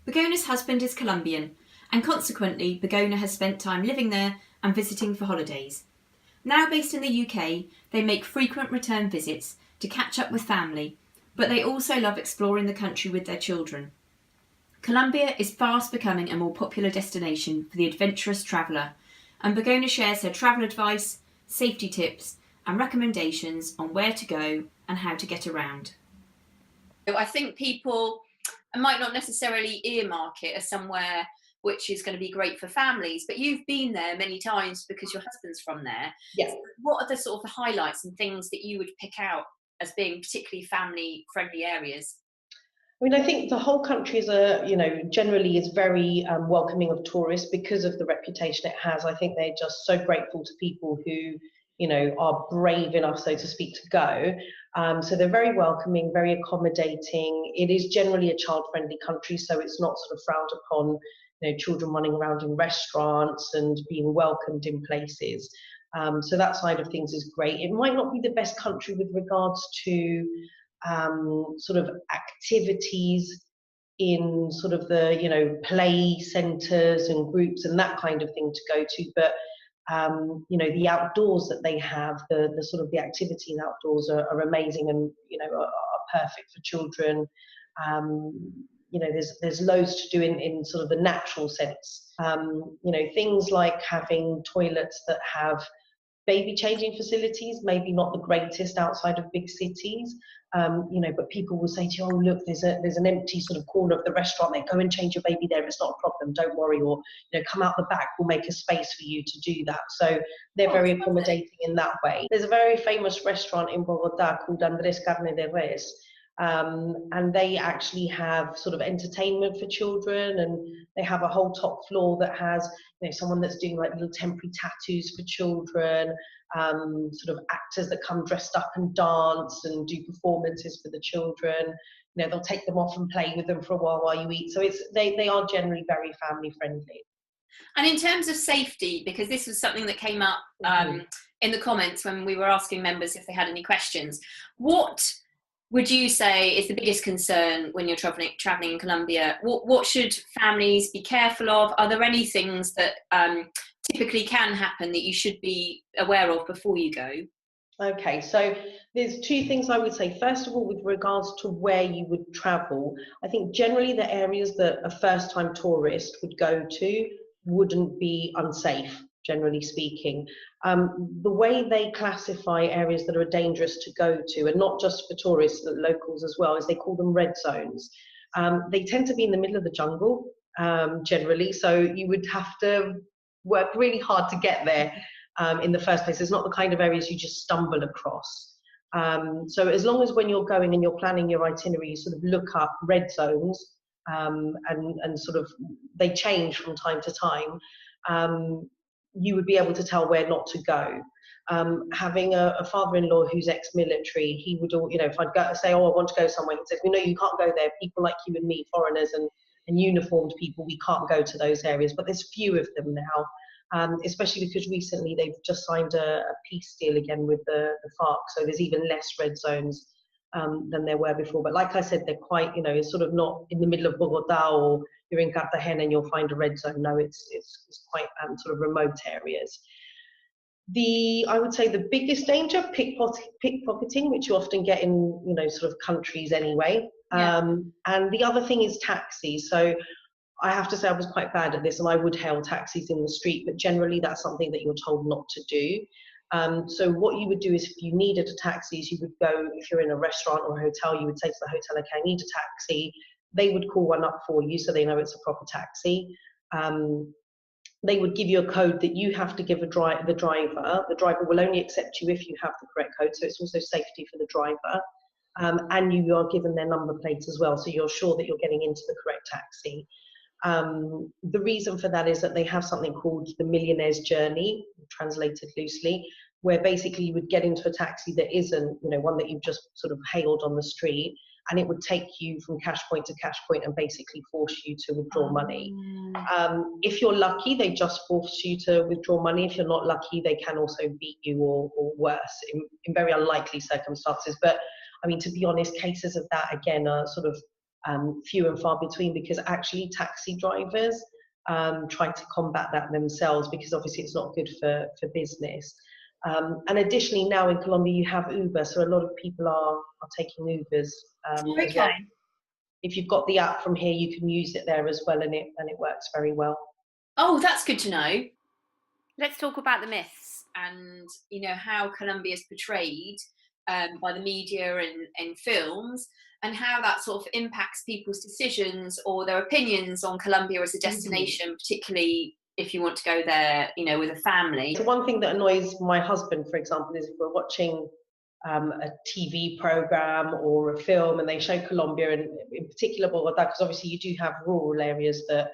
Begona's husband is Colombian, and consequently, Begona has spent time living there and visiting for holidays. Now based in the UK, they make frequent return visits to catch up with family, but they also love exploring the country with their children. Colombia is fast becoming a more popular destination for the adventurous traveller, and Begona shares her travel advice, safety tips, and recommendations on where to go and how to get around. I think people might not necessarily earmark it as somewhere which is going to be great for families, but you've been there many times because your husband's from there. Yes. What are the sort of highlights and things that you would pick out as being particularly family friendly areas? I mean, I think the whole country is generally is very welcoming of tourists because of the reputation it has. I think they're just so grateful to people who, are brave enough, so to speak, to go. So they're very welcoming, very accommodating. It is generally a child-friendly country, so it's not sort of frowned upon, children running around in restaurants and being welcomed in places. So that side of things is great. It might not be the best country with regards to sort of activities in sort of the play centres and groups and that kind of thing to go to, but the outdoors that they have, the sort of the activities outdoors are amazing and are perfect for children. There's loads to do in sort of the natural sense. Things like having toilets that have baby changing facilities, maybe not the greatest outside of big cities, but people will say to you, oh, look, there's an empty sort of corner of the restaurant there, go and change your baby there, it's not a problem, don't worry, or, come out the back, we'll make a space for you to do that. So they're very accommodating in that way. There's a very famous restaurant in Bogota called Andrés Carne de Res, and they actually have sort of entertainment for children, and they have a whole top floor that has someone that's doing like little temporary tattoos for children, sort of actors that come dressed up and dance and do performances for the children. They'll take them off and play with them for a while you eat. So they are generally very family friendly. And in terms of safety, because this was something that came up in the comments when we were asking members if they had any questions, what would you say is the biggest concern when you're traveling in Colombia? What should families be careful of? Are there any things that typically can happen that you should be aware of before you go? Okay, so there's two things I would say. First of all, with regards to where you would travel, I think generally the areas that a first-time tourist would go to wouldn't be unsafe, generally speaking. The way they classify areas that are dangerous to go to, and not just for tourists, but locals as well, is they call them red zones. They tend to be in the middle of the jungle, generally, so you would have to work really hard to get there in the first place. It's not the kind of areas you just stumble across. So as long as when you're going and you're planning your itinerary, you sort of look up red zones, and sort of they change from time to time, you would be able to tell where not to go. Having a father-in-law who's ex-military, he would, if I'd go say, oh, I want to go somewhere, he'd say, no, you can't go there. People like you and me, foreigners and uniformed people, we can't go to those areas. But there's few of them now, especially because recently they've just signed a peace deal again with the FARC. So there's even less red zones than there were before. But like I said, they're quite, it's sort of not in the middle of Bogota or you're in Cartagena and you'll find a red zone. No, it's quite sort of remote areas. I would say the biggest danger, pickpocketing, which you often get in, sort of countries anyway. Yeah. And the other thing is taxis. So I have to say I was quite bad at this and I would hail taxis in the street, but generally that's something that you're told not to do. So what you would do is if you needed a taxi, you would go, if you're in a restaurant or a hotel, you would say to the hotel, okay, I need a taxi. They would call one up for you so they know it's a proper taxi. They would give you a code that you have to give the driver. The driver will only accept you if you have the correct code, so it's also safety for the driver. And you are given their number plate as well, so you're sure that you're getting into the correct taxi. The reason for that is that they have something called the Millionaire's Journey, translated loosely, where basically you would get into a taxi that isn't, one that you've just sort of hailed on the street, and it would take you from cash point to cash point and basically force you to withdraw money. If you're lucky, they just force you to withdraw money. If you're not lucky, they can also beat you or worse in very unlikely circumstances. But I mean, to be honest, cases of that again are sort of few and far between, because actually taxi drivers try to combat that themselves, because obviously it's not good for business. And additionally, now in Colombia you have Uber, so a lot of people are taking Ubers as well. If you've got the app from here, you can use it there as well, and it works very well. Oh, that's good to know. Let's talk about the myths and, how Colombia is portrayed by the media and films, and how that sort of impacts people's decisions or their opinions on Colombia as a destination, particularly if you want to go there, with a family. So one thing that annoys my husband, for example, is if we're watching a TV program or a film and they show Colombia, and in particular Bogota, because obviously you do have rural areas that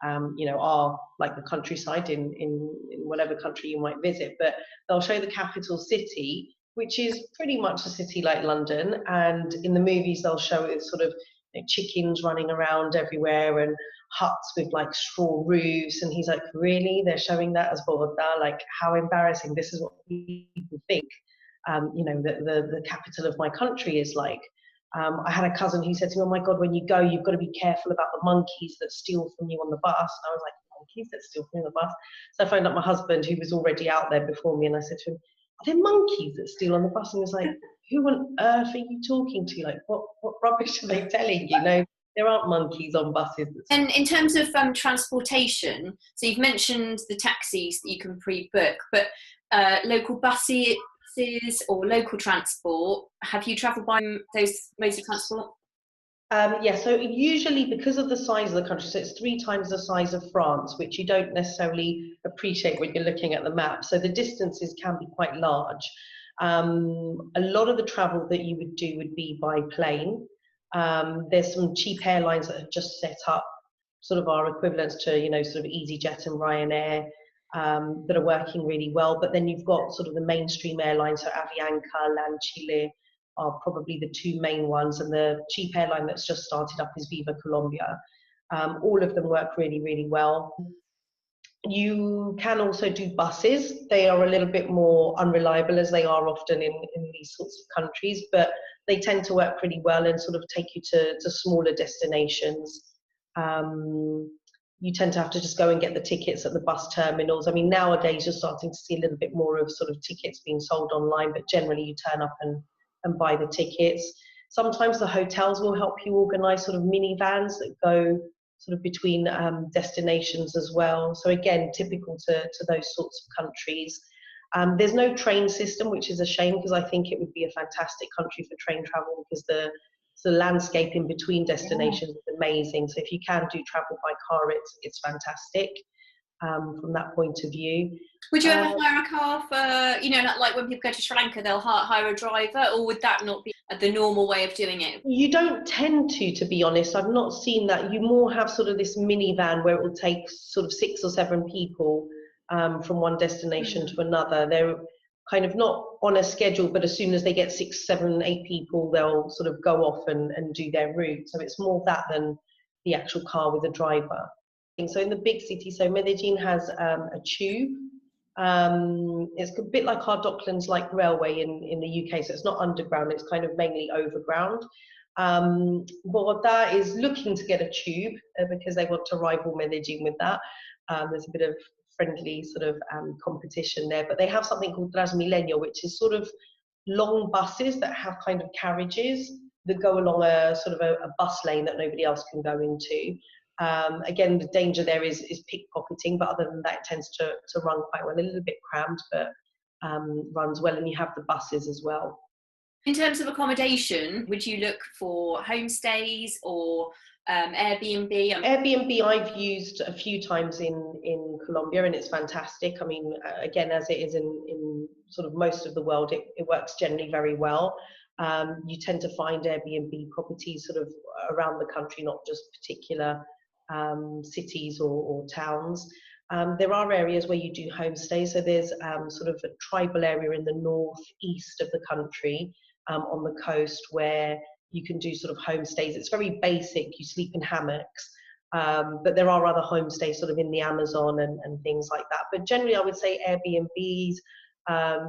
are like the countryside in whatever country you might visit, but they'll show the capital city, which is pretty much a city like London, and in the movies they'll show it sort of chickens running around everywhere and huts with like straw roofs, and he's like, really, they're showing that as Bogota? Like, how embarrassing. This is what people think the capital of my country is like. I had a cousin who said to me, oh my God, when you go, you've got to be careful about the monkeys that steal from you on the bus. And I was like, monkeys that steal from me on the bus? So I phoned up my husband, who was already out there before me, and I said to him, are there monkeys that steal on the bus? And he was like, who on earth are you talking to? Like, what rubbish are they telling you? No, there aren't monkeys on buses. And in terms of transportation, so you've mentioned the taxis that you can pre-book, but local buses or local transport, have you travelled by those modes of transport? So usually, because of the size of the country, so it's 3 times the size of France, which you don't necessarily appreciate when you're looking at the map. So the distances can be quite large. A lot of the travel that you would do would be by plane. There's some cheap airlines that have just set up sort of our equivalents to, sort of EasyJet and Ryanair, that are working really well. But then you've got sort of the mainstream airlines, so Avianca, LAN Chile are probably the 2 main ones, and the cheap airline that's just started up is Viva Colombia. All of them work really, really well. You can also do buses. They are a little bit more unreliable, as they are often in these sorts of countries, but they tend to work pretty well and sort of take you to smaller destinations. You tend to have to just go and get the tickets at the bus terminals. I mean, nowadays you're starting to see a little bit more of sort of tickets being sold online, but generally you turn up and buy the tickets. Sometimes the hotels will help you organise sort of minivans that go sort of between destinations as well. So again, typical to those sorts of countries. There's no train system, which is a shame, because I think it would be a fantastic country for train travel, because the landscape in between destinations is amazing. So if you can do travel by car, it's fantastic from that point of view. Would you ever hire a car for, like when people go to Sri Lanka, they'll hire a driver, or would that not be the normal way of doing it? You don't tend to be honest. I've not seen that. You more have sort of this minivan where it will take sort of 6 or 7 people from one destination to another. They're kind of not on a schedule, but as soon as they get 6, 7, 8 people, they'll sort of go off and do their route. So it's more that than the actual car with a driver. So in the big city, so Medellin has a tube. It's a bit like our Docklands like railway in the UK, so it's not underground, it's kind of mainly overground. Bogota is looking to get a tube because they want to rival Medellin with that. There's a bit of friendly sort of competition there, but they have something called Transmilenio, which is sort of long buses that have kind of carriages that go along a sort of a bus lane that nobody else can go into. Again, the danger there is pickpocketing, but other than that, it tends to run quite well. A little bit crammed, but runs well, and you have the buses as well. In terms of accommodation, would you look for homestays or Airbnb? Airbnb I've used a few times in Colombia, and it's fantastic. I mean, again, as it is in sort of most of the world, it works generally very well. You tend to find Airbnb properties sort of around the country, not just particular cities or towns. There are areas where you do homestays. So there's sort of a tribal area in the northeast of the country on the coast where you can do sort of homestays. It's very basic. You sleep in hammocks. But there are other homestays sort of in the Amazon and things like that. But generally, I would say Airbnbs.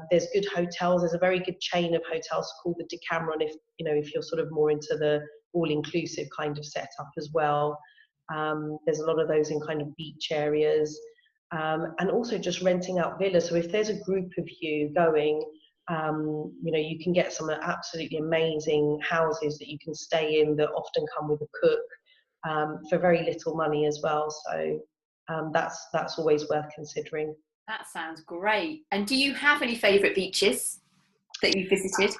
There's good hotels. There's a very good chain of hotels called the Decameron. If you're sort of more into the all-inclusive kind of setup as well. There's a lot of those in kind of beach areas, and also just renting out villas. So if there's a group of you going, you know, you can get some absolutely amazing houses that you can stay in that often come with a cook, for very little money as well. So that's always worth considering. That sounds great. And do you have any favourite beaches that you've visited?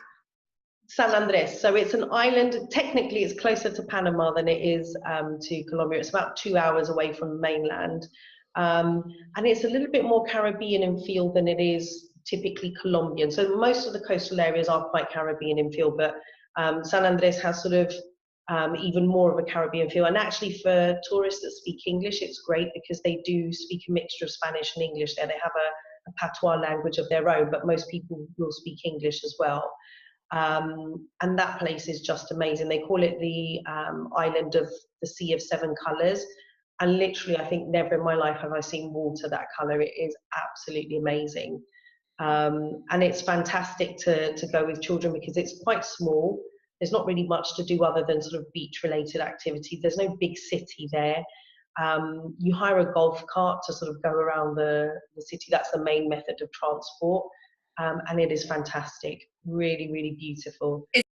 San Andres. So it's an island. Technically, it's closer to Panama than it is to Colombia. It's about 2 hours away from the mainland. And it's a little bit more Caribbean in feel than it is typically Colombian. So most of the coastal areas are quite Caribbean in feel, but San Andres has sort of even more of a Caribbean feel. And actually for tourists that speak English, it's great because they do speak a mixture of Spanish and English there. They have a patois language of their own, but most people will speak English as well. And that place is just amazing. They call it the island of the Sea of Seven Colours. And literally, I think never in my life have I seen water that colour. It is absolutely amazing. And it's fantastic to go with children because it's quite small. There's not really much to do other than sort of beach-related activity. There's no big city there. You hire a golf cart to sort of go around the city. That's the main method of transport. And it is fantastic. Really, really beautiful. Is